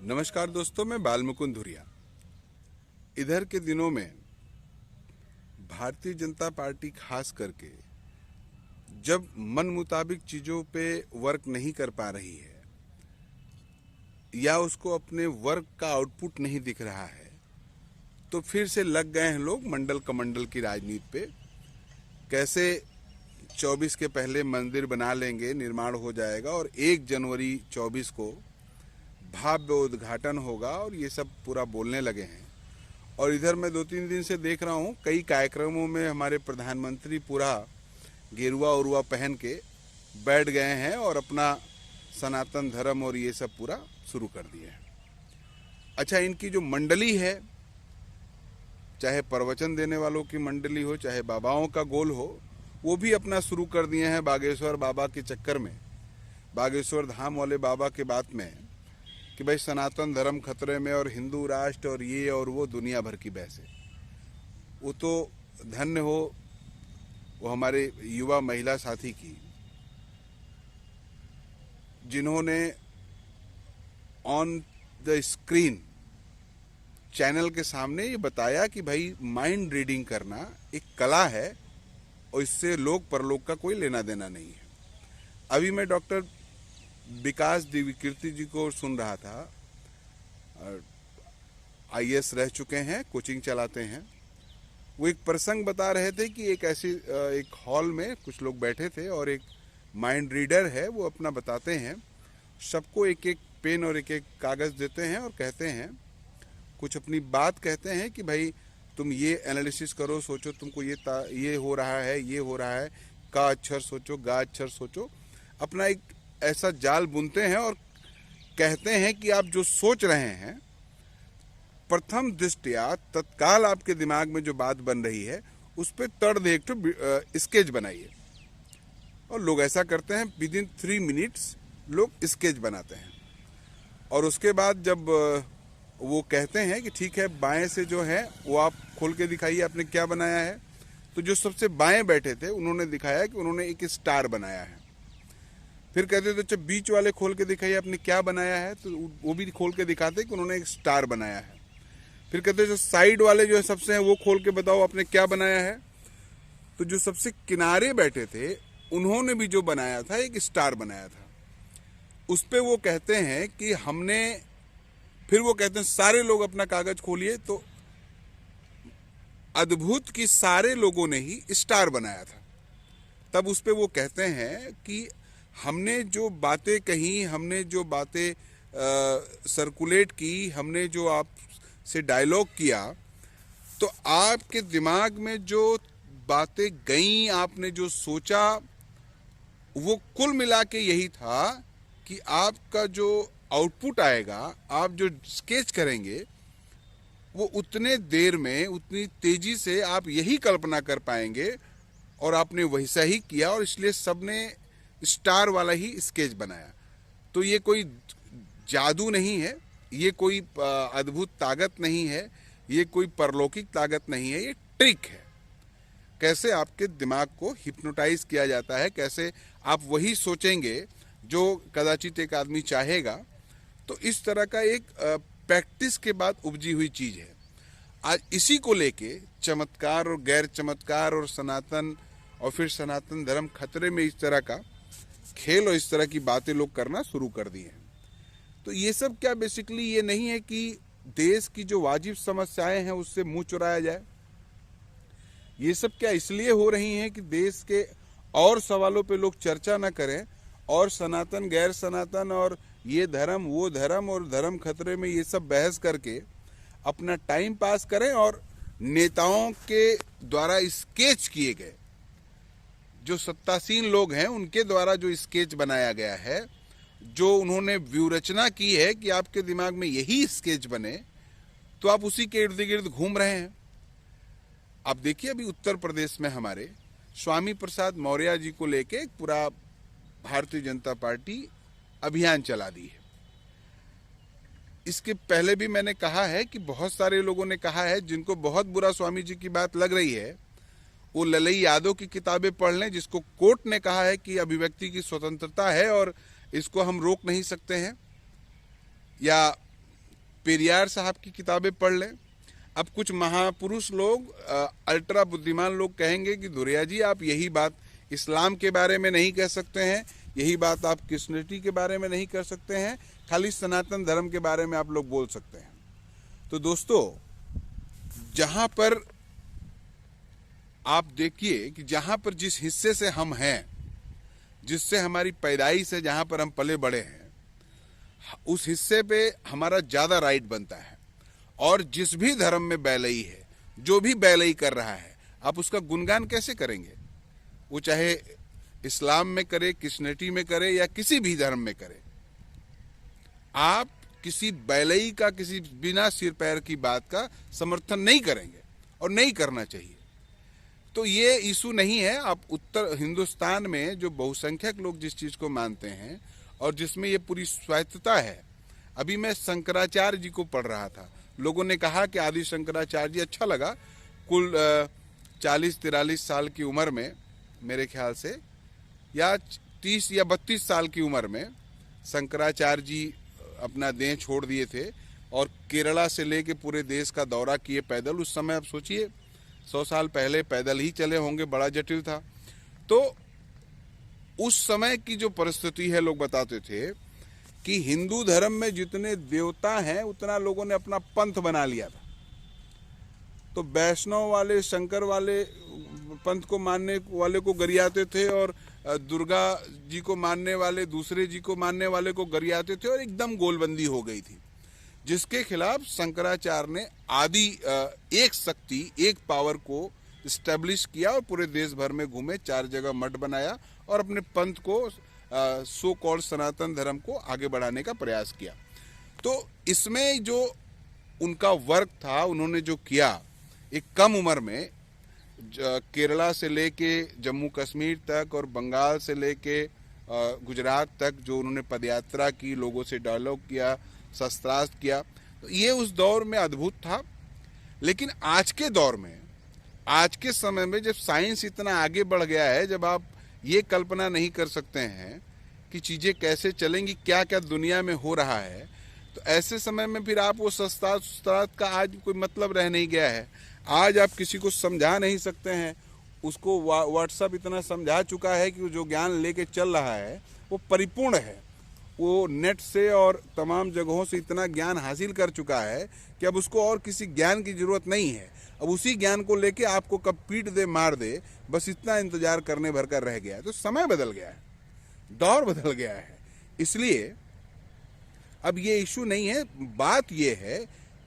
नमस्कार दोस्तों, मैं बालमुकुंद धुरिया। इधर के दिनों में भारतीय जनता पार्टी खास करके जब मन मुताबिक चीज़ों पे वर्क नहीं कर पा रही है या उसको अपने वर्क का आउटपुट नहीं दिख रहा है, तो फिर से लग गए हैं लोग मंडल कमंडल की राजनीति पे। कैसे 24 के पहले मंदिर बना लेंगे, निर्माण हो जाएगा और 1 जनवरी 24 को भव्य उद्घाटन होगा, और ये सब पूरा बोलने लगे हैं। और इधर मैं 2-3 दिन से देख रहा हूँ कई कार्यक्रमों में हमारे प्रधानमंत्री पूरा गेरुआ उरुआ पहन के बैठ गए हैं और अपना सनातन धर्म और ये सब पूरा शुरू कर दिए हैं। अच्छा, इनकी जो मंडली है, चाहे प्रवचन देने वालों की मंडली हो, चाहे बाबाओं का गोल हो, वो भी अपना शुरू कर दिए हैं बागेश्वर बाबा के चक्कर में, बागेश्वर धाम वाले बाबा के बात में कि भाई सनातन धर्म खतरे में और हिंदू राष्ट्र और ये और वो दुनिया भर की बहस है। वो तो धन्य हो वो हमारे युवा महिला साथी की, जिन्होंने ऑन द स्क्रीन चैनल के सामने ये बताया कि भाई माइंड रीडिंग करना एक कला है और इससे लोक परलोक का कोई लेना देना नहीं है। अभी मैं डॉक्टर विकास दिव्यकीर्ति जी को सुन रहा था, आईएएस रह चुके हैं, कोचिंग चलाते हैं। वो एक प्रसंग बता रहे थे कि एक हॉल में कुछ लोग बैठे थे और एक माइंड रीडर है, वो अपना बताते हैं, सबको एक एक पेन और एक एक कागज़ देते हैं और कहते हैं, कुछ अपनी बात कहते हैं कि भाई तुम ये एनालिसिस करो, सोचो तुमको ये हो रहा है, ये हो रहा है, का अक्षर सोचो, गा अक्षर सोचो। अपना एक ऐसा जाल बुनते हैं और कहते हैं कि आप जो सोच रहे हैं, प्रथम दृष्टया तत्काल आपके दिमाग में जो बात बन रही है उस पर तड़ एक तो स्केच बनाइए। और लोग ऐसा करते हैं, विद इन 3 मिनट्स लोग स्केच बनाते हैं। और उसके बाद जब वो कहते हैं कि ठीक है, बाएं से जो है वो आप खोल के दिखाइए आपने क्या बनाया है, तो जो सबसे बाएं बैठे थे उन्होंने दिखाया कि उन्होंने एक स्टार बनाया है। फिर कहते थे, अच्छा बीच वाले खोल के दिखाइए आपने क्या बनाया है, तो वो भी खोल के दिखाते कि उन्होंने एक स्टार बनाया है। फिर कहते जो साइड वाले जो है सबसे हैं वो खोल के बताओ आपने क्या बनाया है। तो जो सबसे किनारे बैठे थे उन्होंने भी जो बनाया था एक स्टार बनाया था। उस पे वो कहते हैं कि हमने, फिर वो कहते हैं सारे लोग अपना कागज खोलिए, तो अद्भुत कि सारे लोगों ने ही स्टार बनाया था। तब उस पे वो कहते हैं कि हमने जो बातें कही, हमने जो बातें सर्कुलेट की, हमने जो आपसे डायलॉग किया, तो आपके दिमाग में जो बातें गईं, आपने जो सोचा, वो कुल मिला के यही था कि आपका जो आउटपुट आएगा, आप जो स्केच करेंगे, वो उतने देर में, उतनी तेजी से आप यही कल्पना कर पाएंगे। और आपने वैसा ही किया और इसलिए सबने स्टार वाला ही स्केच बनाया। तो ये कोई जादू नहीं है, ये कोई अद्भुत ताकत नहीं है, ये कोई परलौकिक ताकत नहीं है, ये ट्रिक है। कैसे आपके दिमाग को हिप्नोटाइज किया जाता है, कैसे आप वही सोचेंगे जो कदाचित एक आदमी चाहेगा। तो इस तरह का एक प्रैक्टिस के बाद उपजी हुई चीज़ है। आज इसी को लेके चमत्कार और गैर चमत्कार और सनातन और फिर सनातन धर्म खतरे में, इस तरह का खेल और इस तरह की बातें लोग करना शुरू कर दिए हैं। तो ये सब क्या, बेसिकली ये नहीं है कि देश की जो वाजिब समस्याएं हैं उससे मुंह चुराया जाए। ये सब क्या इसलिए हो रही हैं कि देश के और सवालों पे लोग चर्चा न करें और सनातन गैर सनातन और ये धर्म वो धर्म और धर्म खतरे में, ये सब बहस करके अपना टाइम पास करें। और नेताओं के द्वारा स्केच किए गए, जो सत्तासीन लोग हैं उनके द्वारा जो स्केच बनाया गया है, जो उन्होंने व्यूरचना की है कि आपके दिमाग में यही स्केच बने, तो आप उसी के इर्द गिर्द घूम रहे हैं। आप देखिए, अभी उत्तर प्रदेश में हमारे स्वामी प्रसाद मौर्य जी को लेके पूरा भारतीय जनता पार्टी अभियान चला दी है। इसके पहले भी मैंने कहा है कि बहुत सारे लोगों ने कहा है, जिनको बहुत बुरा स्वामी जी की बात लग रही है, वो ललई यादव की किताबें पढ़ लें, जिसको कोर्ट ने कहा है कि अभिव्यक्ति की स्वतंत्रता है और इसको हम रोक नहीं सकते हैं। या पेरियार साहब की किताबें पढ़ लें। अब कुछ महापुरुष लोग, अल्ट्रा बुद्धिमान लोग कहेंगे कि दुरिया जी आप यही बात इस्लाम के बारे में नहीं कह सकते हैं, यही बात आप क्रिश्चियनिटी के बारे में नहीं कर सकते हैं, खाली सनातन धर्म के बारे में आप लोग बोल सकते हैं। तो दोस्तों, जहां पर आप देखिए कि जहां पर जिस हिस्से से हम हैं, जिससे हमारी पैदाइश है, जहां पर हम पले बड़े हैं, उस हिस्से पे हमारा ज्यादा राइट बनता है। और जिस भी धर्म में बैलई है, जो भी बैलई कर रहा है, आप उसका गुणगान कैसे करेंगे? वो चाहे इस्लाम में करे, क्रिश्चियनिटी में करे या किसी भी धर्म में करे, आप किसी बैलई का, किसी बिना सिर पैर की बात का समर्थन नहीं करेंगे और नहीं करना चाहिए। तो ये इशू नहीं है। आप उत्तर हिंदुस्तान में जो बहुसंख्यक लोग जिस चीज को मानते हैं और जिसमें ये पूरी स्वायत्तता है, अभी मैं शंकराचार्य जी को पढ़ रहा था, लोगों ने कहा कि आदि शंकराचार्य जी, अच्छा लगा, कुल 40-43 साल की उम्र में, मेरे ख्याल से, या 30 या 32 साल की उम्र में शंकराचार्य जी अपना देह छोड़ दिए थे और केरला से लेके पूरे देश का दौरा किए पैदल। उस समय आप सोचिए 100 साल पहले पैदल ही चले होंगे, बड़ा जटिल था। तो उस समय की जो परिस्थिति है, लोग बताते थे कि हिंदू धर्म में जितने देवता हैं उतना लोगों ने अपना पंथ बना लिया था। तो वैष्णव वाले, शंकर वाले पंथ को मानने वाले को गरियाते थे और दुर्गा जी को मानने वाले दूसरे जी को मानने वाले को गरियाते थे और एकदम गोलबंदी हो गई थी, जिसके खिलाफ शंकराचार्य ने आदि एक शक्ति, एक पावर को स्टैब्लिश किया और पूरे देश भर में घूमे, 4 जगह मठ बनाया और अपने पंथ को, सो कॉल्ड सनातन धर्म को आगे बढ़ाने का प्रयास किया। तो इसमें जो उनका वर्क था, उन्होंने जो किया, एक कम उम्र में केरला से लेके जम्मू कश्मीर तक और बंगाल से लेके गुजरात तक जो उन्होंने पदयात्रा की, लोगों से डायलॉग किया, शस्त्रास्त्र किया, तो ये उस दौर में अद्भुत था। लेकिन आज के दौर में, आज के समय में जब साइंस इतना आगे बढ़ गया है, जब आप ये कल्पना नहीं कर सकते हैं कि चीजें कैसे चलेंगी, क्या क्या दुनिया में हो रहा है, तो ऐसे समय में फिर आप वो शस्त्रास्त्र का आज कोई मतलब रह नहीं गया है। आज आप किसी को समझा नहीं सकते हैं, उसको व्हाट्सएप इतना समझा चुका है कि वो जो ज्ञान लेके चल रहा है वो परिपूर्ण है। वो नेट से और तमाम जगहों से इतना ज्ञान हासिल कर चुका है कि अब उसको और किसी ज्ञान की जरूरत नहीं है। अब उसी ज्ञान को लेके आपको कब पीट दे, मार दे, बस इतना इंतजार करने भर कर रह गया है। तो समय बदल गया है, दौर बदल गया है। इसलिए अब ये इशू नहीं है। बात ये है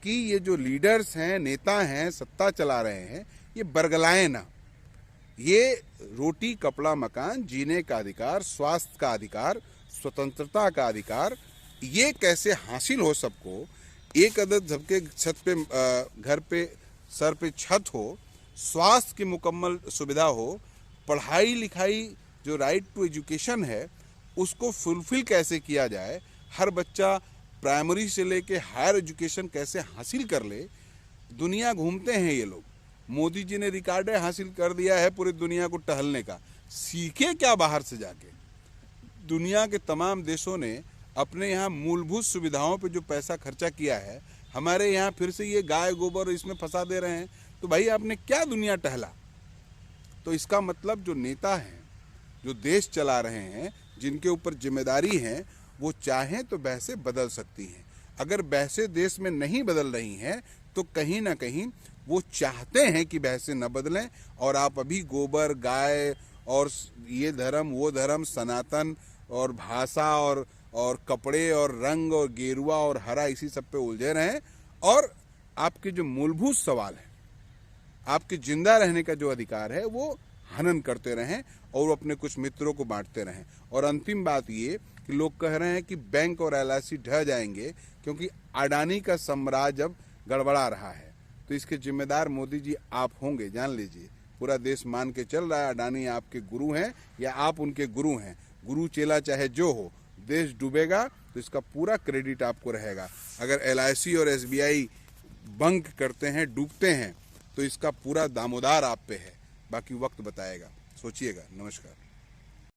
कि ये जो लीडर्स हैं, नेता हैं, सत्ता चला रहे हैं, ये बरगलाएं ना। ये रोटी, कपड़ा, मकान, जीने का अधिकार, स्वास्थ्य का अधिकार, स्वतंत्रता का अधिकार, ये कैसे हासिल हो सबको, एक अदद सबके छत पे, घर पे, सर पे छत हो, स्वास्थ्य की मुकम्मल सुविधा हो, पढ़ाई लिखाई जो राइट टू एजुकेशन है उसको फुलफिल कैसे किया जाए, हर बच्चा प्राइमरी से लेके हायर एजुकेशन कैसे हासिल कर ले। दुनिया घूमते हैं ये लोग, मोदी जी ने रिकॉर्ड हासिल कर दिया है पूरी दुनिया को टहलने का। सीखे क्या बाहर से जाके? दुनिया के तमाम देशों ने अपने यहाँ मूलभूत सुविधाओं पे जो पैसा खर्चा किया है, हमारे यहाँ फिर से ये गाय गोबर इसमें फंसा दे रहे हैं। तो भाई आपने क्या दुनिया टहला? तो इसका मतलब जो नेता हैं, जो देश चला रहे हैं, जिनके ऊपर जिम्मेदारी है, वो चाहें तो बहसें बदल सकती हैं। अगर बहसें देश में नहीं बदल रही हैं तो कहीं ना कहीं वो चाहते हैं कि बहसें न बदलें और आप अभी गोबर, गाय और ये धर्म, वो धर्म, सनातन और भाषा और कपड़े और रंग और गेरुआ और हरा, इसी सब पे उलझे रहें और आपके जो मूलभूत सवाल है, आपके जिंदा रहने का जो अधिकार है, वो हनन करते रहें और अपने कुछ मित्रों को बांटते रहें। और अंतिम बात ये कि लोग कह रहे हैं कि बैंक और LIC ढह जाएंगे क्योंकि अडानी का साम्राज्य अब गड़बड़ा रहा है। तो इसके जिम्मेदार मोदी जी आप होंगे, जान लीजिए। पूरा देश मान के चल रहा है अडानी आपके गुरु हैं या आप उनके गुरु हैं। गुरु चेला चाहे जो हो, देश डूबेगा तो इसका पूरा क्रेडिट आपको रहेगा। अगर LIC और SBI बंक करते हैं, डूबते हैं, तो इसका पूरा दामोदार आप पे है। बाकी वक्त बताएगा। सोचिएगा। नमस्कार।